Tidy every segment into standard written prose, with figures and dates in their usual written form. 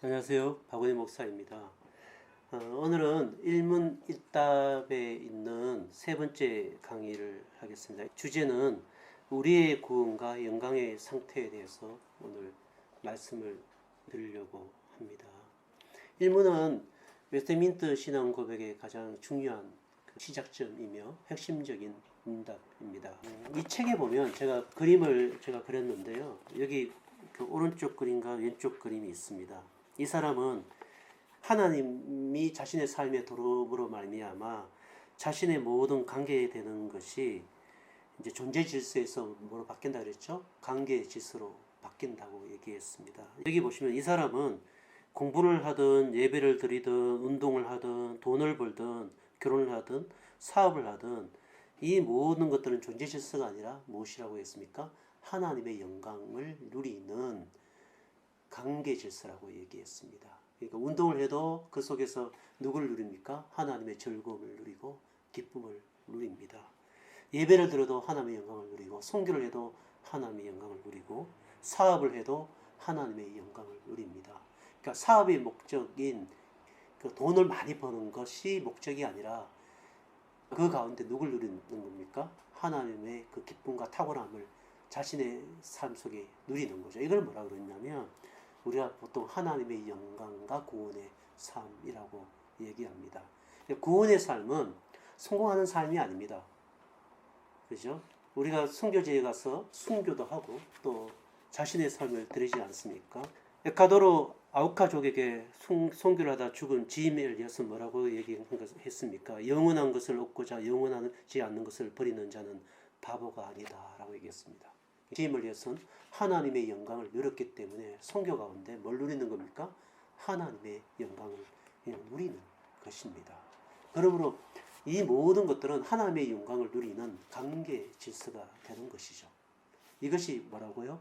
안녕하세요. 박원희 목사입니다. 오늘은 일문일답에 있는 세 번째 강의를 하겠습니다. 주제는 우리의 구원과 영광의 상태에 대해서 오늘 말씀을 드리려고 합니다. 일문은 웨스트민스터 신앙 고백의 가장 중요한 시작점이며 핵심적인 문답입니다. 이 책에 보면 제가 그림을 그렸는데요. 여기 오른쪽 그림과 왼쪽 그림이 있습니다. 이 사람은 하나님이 자신의 삶의 도움으로 말미암아 자신의 모든 관계에 되는 것이 이제 존재 질서에서 뭐로 바뀐다 그랬죠? 관계 질서로 바뀐다고 얘기했습니다. 여기 보시면 이 사람은 공부를 하든 예배를 드리든 운동을 하든 돈을 벌든 결혼을 하든 사업을 하든 이 모든 것들은 존재 질서가 아니라 무엇이라고 했습니까? 하나님의 영광을 누리는 관계 질서라고 얘기했습니다. 그러니까 운동을 해도 그 속에서 누구를 누립니까? 하나님의 즐거움을 누리고 기쁨을 누립니다. 예배를 들어도 하나님의 영광을 누리고 선교를 해도 하나님의 영광을 누리고 사업을 해도 하나님의 영광을 누립니다. 그러니까 사업의 목적인 그 돈을 많이 버는 것이 목적이 아니라 그 가운데 누굴 누리는 겁니까? 하나님의 그 기쁨과 탁월함을 자신의 삶 속에 누리는 거죠. 이걸 뭐라 그러냐면 우리가 보통 하나님의 영광과 구원의 삶이라고 얘기합니다. 구원의 삶은 성공하는 삶이 아닙니다. 그죠? 우리가 순교지에 가서 순교도 하고 또 자신의 삶을 드리지 않습니까? 에콰도르 아우카족에게 선교를 하다 죽은 짐 엘리엇은 뭐라고 얘기했습니까? 영원한 것을 얻고자 영원하지 않는 것을 버리는 자는 바보가 아니다 라고 얘기했습니다. 짐 엘리엇은 하나님의 영광을 누렸기 때문에 선교 가운데 뭘 누리는 겁니까? 하나님의 영광을 누리는 것입니다. 그러므로 이 모든 것들은 하나님의 영광을 누리는 관계 질서가 되는 것이죠. 이것이 뭐라고요?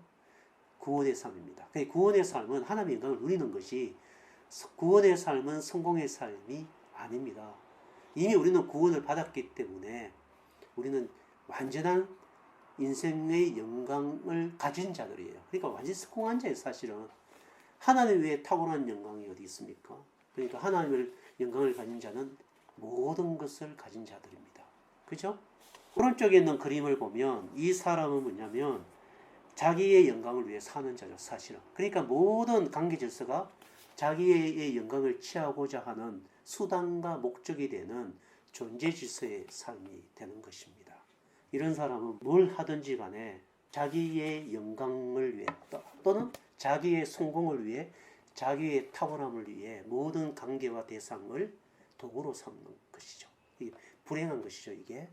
구원의 삶입니다. 구원의 삶은 하나님의 영광을 누리는 것이 구원의 삶은 성공의 삶이 아닙니다. 이미 우리는 구원을 받았기 때문에 우리는 완전한 인생의 영광을 가진 자들이에요. 그러니까 완전히 성공한 자예요. 사실은 하나님 외에 탁월한 영광이 어디 있습니까? 그러니까 하나님의 영광을 가진 자는 모든 것을 가진 자들입니다. 그죠? 오른쪽에 있는 그림을 보면 이 사람은 뭐냐면 자기의 영광을 위해 사는 자죠. 사실은. 그러니까 모든 관계 질서가 자기의 영광을 취하고자 하는 수단과 목적이 되는 존재 질서의 삶이 되는 것입니다. 이런 사람은 뭘 하든지 간에 자기의 영광을 위해 또는 자기의 성공을 위해 자기의 탁월함을 위해 모든 관계와 대상을 도구로 삼는 것이죠. 이게 불행한 것이죠. 이게.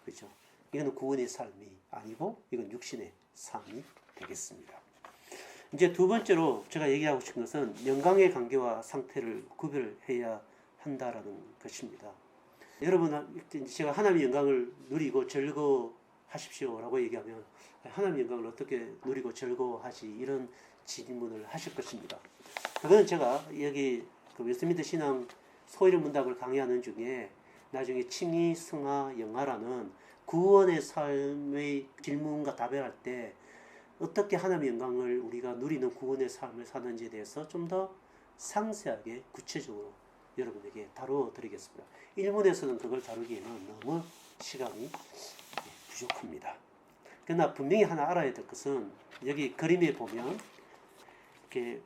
그렇죠. 이거는 구원의 삶이 아니고 이건 육신의 삶이 되겠습니다. 이제 두 번째로 제가 얘기하고 싶은 것은 영광의 관계와 상태를 구별해야 한다라는 것입니다. 여러분, 제가 하나님의 영광을 누리고 즐거워하십시오라고 얘기하면 하나님의 영광을 어떻게 누리고 즐거워하지? 이런 질문을 하실 것입니다. 그거는 제가 여기 웨스트민스터 신앙 소위를 문답을 강의하는 중에 나중에 칭의, 승하, 영하라는 구원의 삶의 질문과 답을 할 때 어떻게 하나님의 영광을 우리가 누리는 구원의 삶을 사는지에 대해서 좀 더 상세하게 구체적으로 여러분에게 다루어 드리겠습니다. 일본에서는 그걸 다루기에는 너무 시간이 부족합니다. 그러나 분명히 하나 알아야 될 것은 여기 그림에 보면 이렇게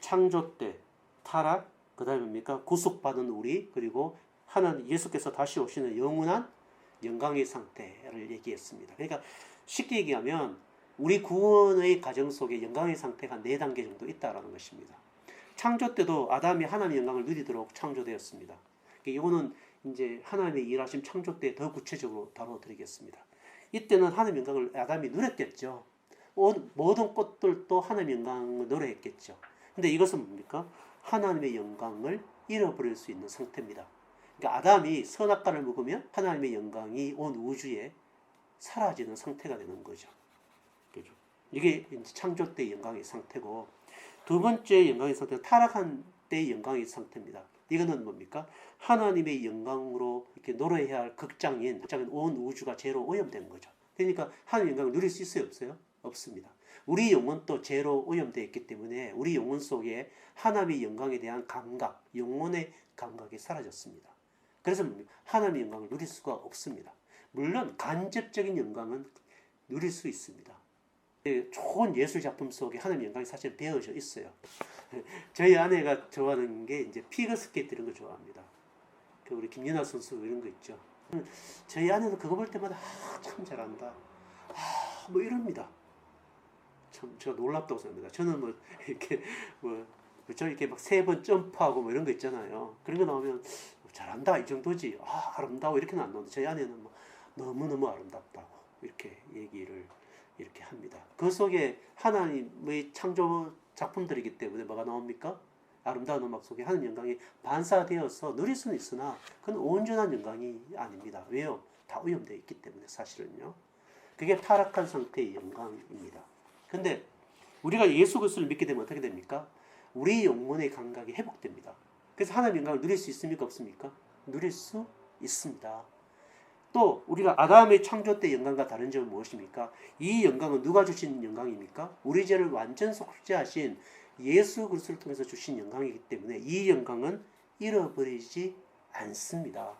창조 때 타락, 그 다음에 뭡니까? 구속받은 우리, 그리고 하나님 예수께서 다시 오시는 영원한 영광의 상태를 얘기했습니다. 그러니까 쉽게 얘기하면 우리 구원의 과정 속에 영광의 상태가 4단계 정도 있다라는 것입니다. 창조 때도 아담이 하나님의 영광을 누리도록 창조되었습니다. 이거는 이제 하나님의 일하심 창조 때 더 구체적으로 다뤄드리겠습니다. 이때는 하나님의 영광을 아담이 누렸겠죠. 모든 꽃들도 하나님의 영광을 노래했겠죠. 근데 이것은 뭡니까? 하나님의 영광을 잃어버릴 수 있는 상태입니다. 그러니까 아담이 선악과를 먹으면 하나님의 영광이 온 우주에 사라지는 상태가 되는 거죠. 그죠? 이게 창조 때의 영광의 상태고, 두 번째 영광의 상태는 타락한 때의 영광의 상태입니다. 이거는 뭡니까? 하나님의 영광으로 이렇게 노래해야 할 극장인 온 우주가 죄로 오염된 거죠. 그러니까 하나님의 영광을 누릴 수 있어요, 없어요? 없습니다. 우리 영혼도 죄로 오염되어 있기 때문에 우리 영혼 속에 하나님의 영광에 대한 감각, 영혼의 감각이 사라졌습니다. 그래서 하나님의 영광을 누릴 수가 없습니다. 물론 간접적인 영광은 누릴 수 있습니다. 좋은 예술 작품 속에 하나님의 영광이 사실 배어져 있어요. 저희 아내가 좋아하는 게 이제 피겨스케이트 이런 거 좋아합니다. 우리 김연아 선수 이런 거 있죠. 저희 아내는 그거 볼 때마다 참 잘한다. 뭐 이럽니다. 참 제가 놀랍다고 생각합니다. 저는 뭐 이렇게 그죠? 이렇게 막 3번 점프하고 뭐 이런 거 있잖아요. 그런 거 나오면 잘한다 이 정도지. 아름다워 이렇게는 안 나오는데 저희 아내는 뭐 너무너무 아름답다고 이렇게 얘기를 이렇게 합니다. 그 속에 하나님의 창조 작품들이기 때문에 뭐가 나옵니까? 아름다운 음악 속에 하나님 영광이 반사되어서 누릴 수는 있으나 그건 온전한 영광이 아닙니다. 왜요? 다 오염되어 있기 때문에 사실은요. 그게 타락한 상태의 영광입니다. 근데 우리가 예수 그리스도를 믿게 되면 어떻게 됩니까? 우리 영혼의 감각이 회복됩니다. 그래서 하나님의 영광을 누릴 수 있습니까? 없습니까? 누릴 수 있습니다. 또 우리가 아담의 창조 때 영광과 다른 점은 무엇입니까? 이 영광은 누가 주신 영광입니까? 우리 죄를 완전 속죄하신 예수 그리스도를 통해서 주신 영광이기 때문에 이 영광은 잃어버리지 않습니다.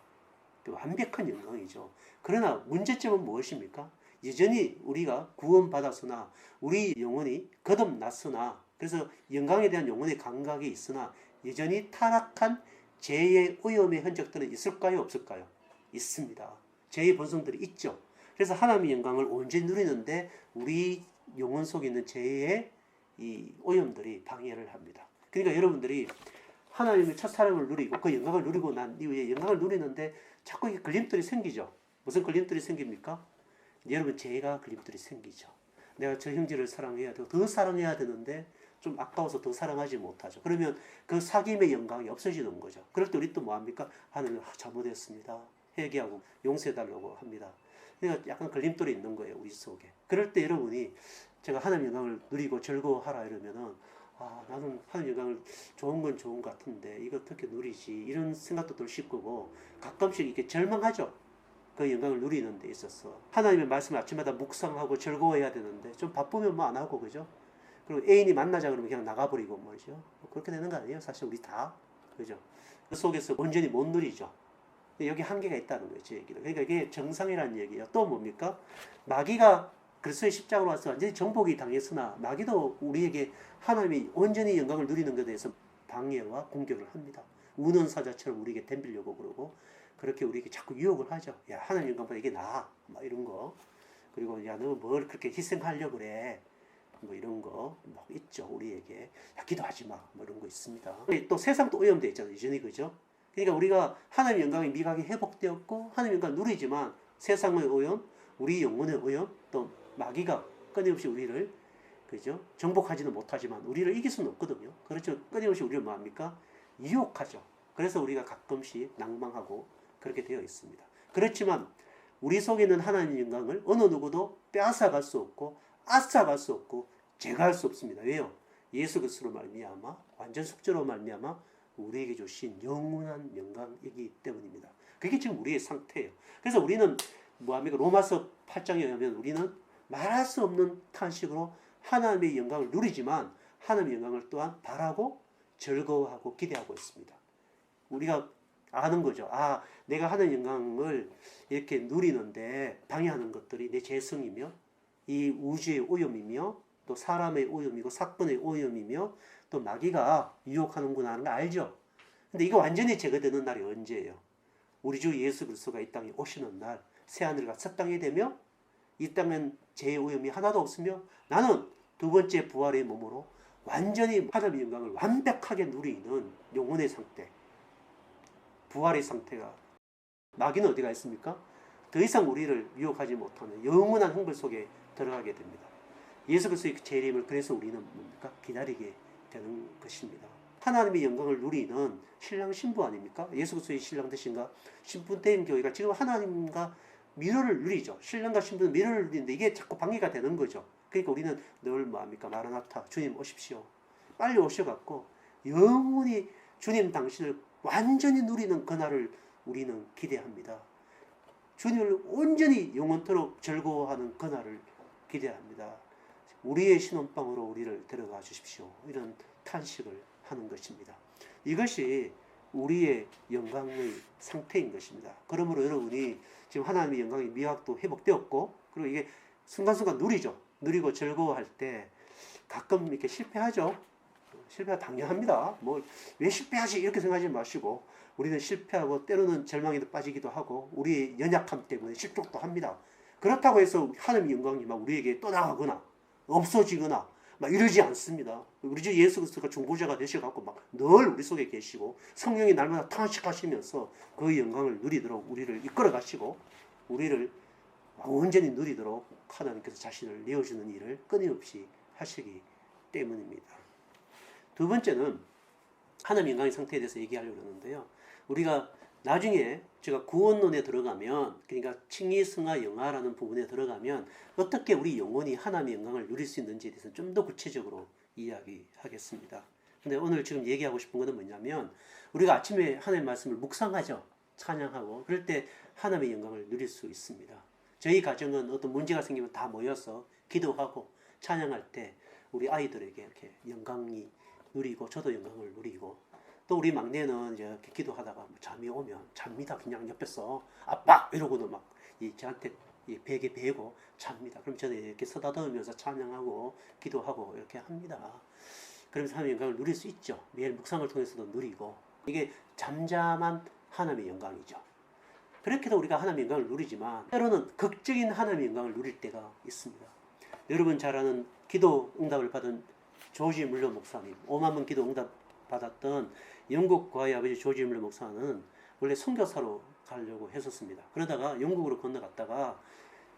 완벽한 영광이죠. 그러나 문제점은 무엇입니까? 여전히 우리가 구원받았으나 우리 영혼이 거듭났으나 그래서 영광에 대한 영혼의 감각이 있으나 여전히 타락한 죄의 오염의 흔적들은 있을까요? 없을까요? 있습니다. 죄의 본성들이 있죠. 그래서 하나님의 영광을 온전히 누리는데 우리 영혼 속에 있는 죄의 이 오염들이 방해를 합니다. 그러니까 여러분들이 하나님의 첫사랑을 누리고 그 영광을 누리고 난 이후에 영광을 누리는데 자꾸 이게 걸림돌이 생기죠. 무슨 걸림돌이 생깁니까? 여러분 죄가 걸림돌이 생기죠. 내가 저 형제를 사랑해야 되고 더 사랑해야 되는데 좀 아까워서 더 사랑하지 못하죠. 그러면 그 사귐의 영광이 없어지는 거죠. 그럴 때 우리 또 뭐합니까? 하나님 잘못했습니다. 회개하고 용서해달라고 합니다. 그러니까 약간 걸림돌이 있는 거예요. 우리 속에. 그럴 때 여러분이 제가 하나님 영광을 누리고 즐거워하라 이러면은 나는 하나님 영광을 좋은 건 좋은 것 같은데 이거 어떻게 누리지 이런 생각도 드실 거고 가끔씩 이렇게 절망하죠. 그 영광을 누리는 데 있어서 하나님의 말씀을 아침마다 묵상하고 즐거워해야 되는데 좀 바쁘면 뭐 안 하고 그죠? 그리고 애인이 만나자 그러면 그냥 나가버리고 뭐죠? 그렇게 되는 거 아니에요? 사실 우리 다 그죠? 그 속에서 온전히 못 누리죠. 여기 한계가 있다는 거예요, 제 얘기는. 그러니까 이게 정상이라는 얘기예요. 또 뭡니까? 마귀가 그리스도의 십자가로 와서 완전히 정복이 당했으나 마귀도 우리에게 하나님이 온전히 영광을 누리는 것에 대해서 방해와 공격을 합니다. 우는 사자처럼 우리에게 덤비려고 그러고 그렇게 우리에게 자꾸 유혹을 하죠. 야, 하나님 영광보다 이게 나아. 막 이런 거. 그리고 야, 너 뭘 그렇게 희생하려고 그래. 뭐 이런 거 막 있죠, 우리에게. 야, 기도하지 마. 뭐 이런 거 있습니다. 또 세상도 오염되어 있잖아요, 이전이 그죠? 그러니까 우리가 하나님의 영광의 미각이 회복되었고 하나님의 영광을 누리지만 세상의 오염, 우리 영혼의 오염, 또 마귀가 끊임없이 우리를 그죠? 정복하지는 못하지만 우리를 이길 수는 없거든요. 그렇죠. 끊임없이 우리를 뭐합니까? 유혹하죠. 그래서 우리가 가끔씩 낭망하고 그렇게 되어 있습니다. 그렇지만 우리 속에 있는 하나님의 영광을 어느 누구도 빼앗아갈 수 없고 앗아갈 수 없고 제거할 수 없습니다. 왜요? 예수 그리스도로 말미암아 완전 속죄로 말미암아 우리에게 주신 영원한 영광이기 때문입니다. 그게 지금 우리의 상태예요. 그래서 우리는 뭐합니까? 로마서 8장에 의하면 우리는 말할 수 없는 탄식으로 하나님의 영광을 누리지만 하나님의 영광을 또한 바라고 즐거워하고 기대하고 있습니다. 우리가 아는 거죠. 내가 하나님의 영광을 이렇게 누리는데 방해하는 것들이 내 죄성이며 이 우주의 오염이며 또 사람의 오염이고 사건의 오염이며 또 마귀가 유혹하는구나 하는 거 알죠? 근데 이거 완전히 제거되는 날이 언제예요? 우리 주 예수 그리스도가 이 땅에 오시는 날 새하늘과 새 땅이 되며 이 땅은 죄의 오염이 하나도 없으며 나는 두 번째 부활의 몸으로 완전히 하나님의 영광을 완벽하게 누리는 영혼의 상태, 부활의 상태가 마귀는 어디가 있습니까? 더 이상 우리를 유혹하지 못하는 영원한 흥분 속에 들어가게 됩니다. 예수 그리스도의 재림을 그래서 우리는 뭡니까? 기다리게 되는 것입니다. 하나님의 영광을 누리는 신랑 신부 아닙니까? 예수 그리스도의 신랑 되신가? 신부 된 교회가 지금 하나님과 미래를 누리죠. 신랑과 신부는 미래를 누리는데 이게 자꾸 방해가 되는 거죠. 그러니까 우리는 늘 뭐합니까? 마라나타, 주님 오십시오. 빨리 오셔갖고 영원히 주님 당신을 완전히 누리는 그날을 우리는 기대합니다. 주님을 온전히 영원토록 즐거워하는 그날을 기대합니다. 우리의 신혼방으로 우리를 데려가 주십시오. 이런 탄식을 하는 것입니다. 이것이 우리의 영광의 상태인 것입니다. 그러므로 여러분이 지금 하나님의 영광의 미학도 회복되었고, 그리고 이게 순간순간 누리고 즐거워할 때 가끔 이렇게 실패하죠. 실패가 당연합니다. 뭐 왜 실패하지 이렇게 생각하지 마시고, 우리는 실패하고 때로는 절망에도 빠지기도 하고 우리의 연약함 때문에 실족도 합니다. 그렇다고 해서 하나님의 영광이 막 우리에게 떠나가거나 없어지거나 막 이러지 않습니다. 우리 주 예수 그리스도가 중보자가 되셔갖고 막 늘 우리 속에 계시고 성령이 날마다 탄식하시면서 그 영광을 누리도록 우리를 이끌어 가시고 우리를 온전히 누리도록 하나님께서 자신을 내어주는 일을 끊임없이 하시기 때문입니다. 두 번째는 하나님 영광의 상태에 대해서 얘기하려고 하는데요. 우리가 나중에 제가 구원론에 들어가면, 그러니까 칭의, 승하, 영화라는 부분에 들어가면 어떻게 우리 영혼이 하나님의 영광을 누릴 수 있는지에 대해서 좀 더 구체적으로 이야기하겠습니다. 근데 오늘 지금 얘기하고 싶은 것은 뭐냐면, 우리가 아침에 하나님의 말씀을 묵상하죠. 찬양하고 그럴 때 하나님의 영광을 누릴 수 있습니다. 저희 가정은 어떤 문제가 생기면 다 모여서 기도하고 찬양할 때 우리 아이들에게 이렇게 영광이 누리고 저도 영광을 누리고, 또 우리 막내는 이제 이렇게 기도하다가 잠이 오면 잡니다. 그냥 옆에서 아빠 이러고도 막 저한테 베개 베고 잡니다. 그럼 저는 이렇게 서다듬으면서 찬양하고 기도하고 이렇게 합니다. 그러면서 하나님의 영광을 누릴 수 있죠. 매일 묵상을 통해서도 누리고, 이게 잠잠한 하나님의 영광이죠. 그렇게도 우리가 하나님의 영광을 누리지만 때로는 극적인 하나님의 영광을 누릴 때가 있습니다. 여러분 잘 아는 기도 응답을 받은 조지 물러 목사님, 5만 번 기도 응답 받았던 영국 과의 아버지 조지 물러 목사는 원래 선교사로 가려고 했었습니다. 그러다가 영국으로 건너갔다가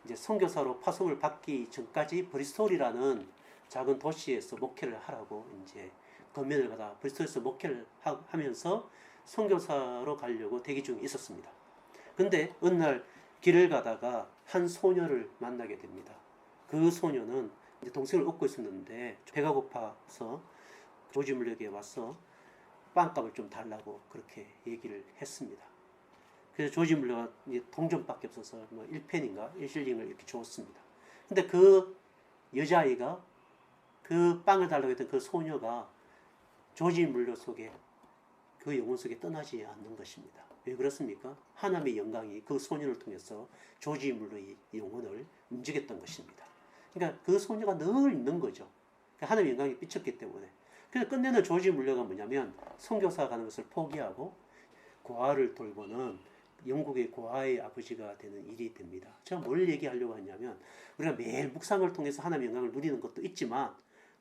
이제 선교사로 파송을 받기 전까지 브리스톨이라는 작은 도시에서 목회를 하라고 이제 권면을 받아 브리스톨에서 목회를 하면서 선교사로 가려고 대기 중에 있었습니다. 근데 어느 날 길을 가다가 한 소녀를 만나게 됩니다. 그 소녀는 이제 동생을 업고 있었는데 배가 고파서 조지 물러에게 와서 빵값을 좀 달라고 그렇게 얘기를 했습니다. 그래서 조지 물러가 동전밖에 없어서 뭐 1펜인가 1실링을 이렇게 줬습니다. 근데 그 여자아이가 그 빵을 달라고 했던 그 소녀가 조지 물러 속에, 그 영혼 속에 떠나지 않는 것입니다. 왜 그렇습니까? 하나님의 영광이 그 소녀를 통해서 조지 물러의 영혼을 움직였던 것입니다. 그러니까 그 소녀가 늘 있는 거죠. 하나님의 영광이 비쳤기 때문에. 그래서 끝내는 조지 물러가 뭐냐면 선교사 가는 것을 포기하고 고아를 돌보는 영국의 고아의 아버지가 되는 일이 됩니다. 제가 뭘 얘기하려고 하냐면, 우리가 매일 묵상을 통해서 하나님의 영광을 누리는 것도 있지만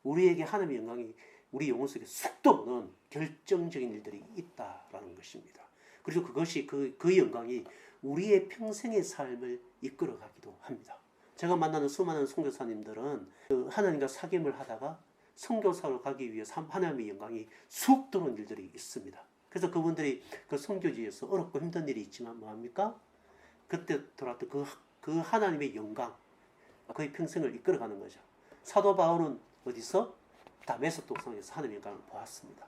우리에게 하나님의 영광이 우리 영혼 속에 쑥 들어오는 결정적인 일들이 있다라는 것입니다. 그리고 그것이 그 영광이 우리의 평생의 삶을 이끌어가기도 합니다. 제가 만나는 수많은 선교사님들은 그 하나님과 사귐을 하다가 선교사로 가기 위해서 하나님의 영광이 쑥 들어온 일들이 있습니다. 그래서 그분들이 그 선교지에서 어렵고 힘든 일이 있지만 뭐합니까? 그때 돌아왔던 그 하나님의 영광, 그의 평생을 이끌어가는 거죠. 사도 바울은 어디서? 다메섹 도성에서 하나님의 영광을 보았습니다.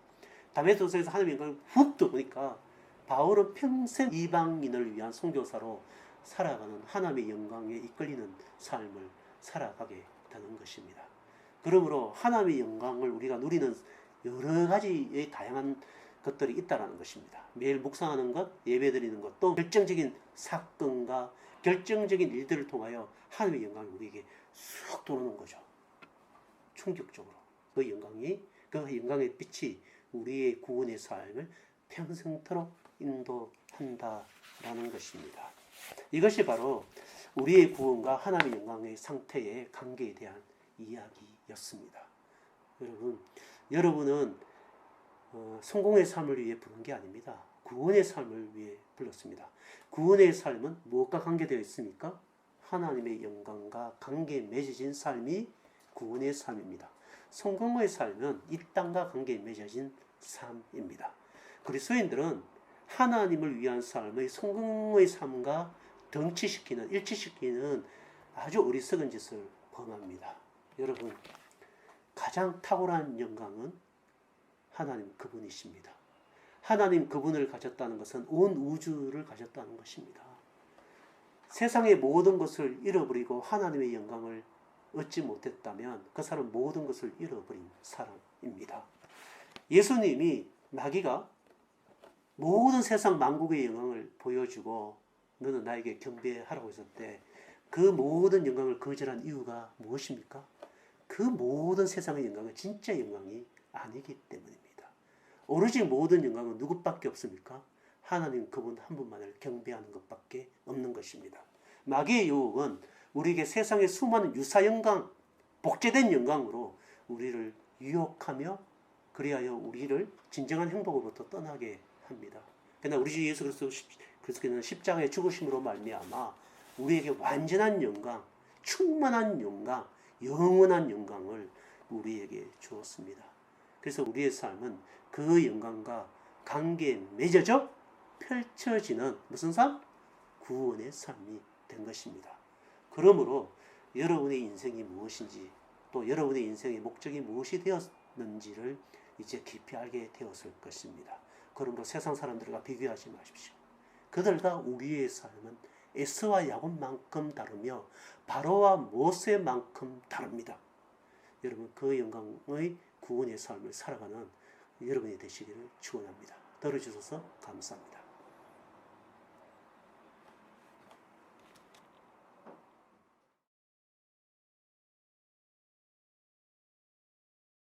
다메섹 도성에서 하나님의 영광을 훅 들어보니까 바울은 평생 이방인을 위한 선교사로 살아가는 하나님의 영광에 이끌리는 삶을 살아가게 되는 것입니다. 그러므로 하나님의 영광을 우리가 누리는 여러 가지의 다양한 것들이 있다는 것입니다. 매일 묵상하는 것, 예배드리는 것, 또 결정적인 사건과 결정적인 일들을 통하여 하나님의 영광이 우리에게 쑥 들어오는 거죠. 충격적으로. 그 영광의 빛이 우리의 구원의 삶을 평생토록 인도한다라는 것입니다. 이것이 바로 우리의 구원과 하나님의 영광의 상태의 관계에 대한 이야기였습니다. 여러분은 성공의 삶을 위해 부른 게 아닙니다. 구원의 삶을 위해 불렀습니다. 구원의 삶은 무엇과 관계되어 있습니까? 하나님의 영광과 관계에 맺어진 삶이 구원의 삶입니다. 성공의 삶은 이 땅과 관계에 맺어진 삶입니다. 그리스도인들은 하나님을 위한 삶의 성공의 삶과 일치시키는 아주 어리석은 짓을 범합니다. 여러분, 가장 탁월한 영광은 하나님 그분이십니다. 하나님 그분을 가졌다는 것은 온 우주를 가졌다는 것입니다. 세상의 모든 것을 잃어버리고 하나님의 영광을 얻지 못했다면 그 사람은 모든 것을 잃어버린 사람입니다. 예수님이 마귀가 모든 세상 만국의 영광을 보여주고 너는 나에게 경배하라고 했을 때 그 모든 영광을 거절한 이유가 무엇입니까? 그 모든 세상의 영광은 진짜 영광이 아니기 때문입니다. 오로지 모든 영광은 누구밖에 없습니까? 하나님 그분 한 분만을 경배하는 것밖에 없는 것입니다. 마귀의 유혹은 우리에게 세상의 수많은 유사 영광, 복제된 영광으로 우리를 유혹하며 그리하여 우리를 진정한 행복으로부터 떠나게 합니다. 그러나 우리 주 예수 그리스도께서는 십자가의 죽으심으로 말미암아 우리에게 완전한 영광, 충만한 영광, 영원한 영광을 우리에게 주었습니다. 그래서 우리의 삶은 그 영광과 관계에 맺어져 펼쳐지는 무슨 삶? 구원의 삶이 된 것입니다. 그러므로 여러분의 인생이 무엇인지 또 여러분의 인생의 목적이 무엇이 되었는지를 이제 깊이 알게 되었을 것입니다. 그러므로 세상 사람들과 비교하지 마십시오. 그들과 우리의 삶은 에서와 야곱만큼 다르며 바로와 모세만큼 다릅니다. 여러분 그 영광의 구원의 삶을 살아가는 여러분이 되시기를 축원합니다. 들어주셔서 감사합니다.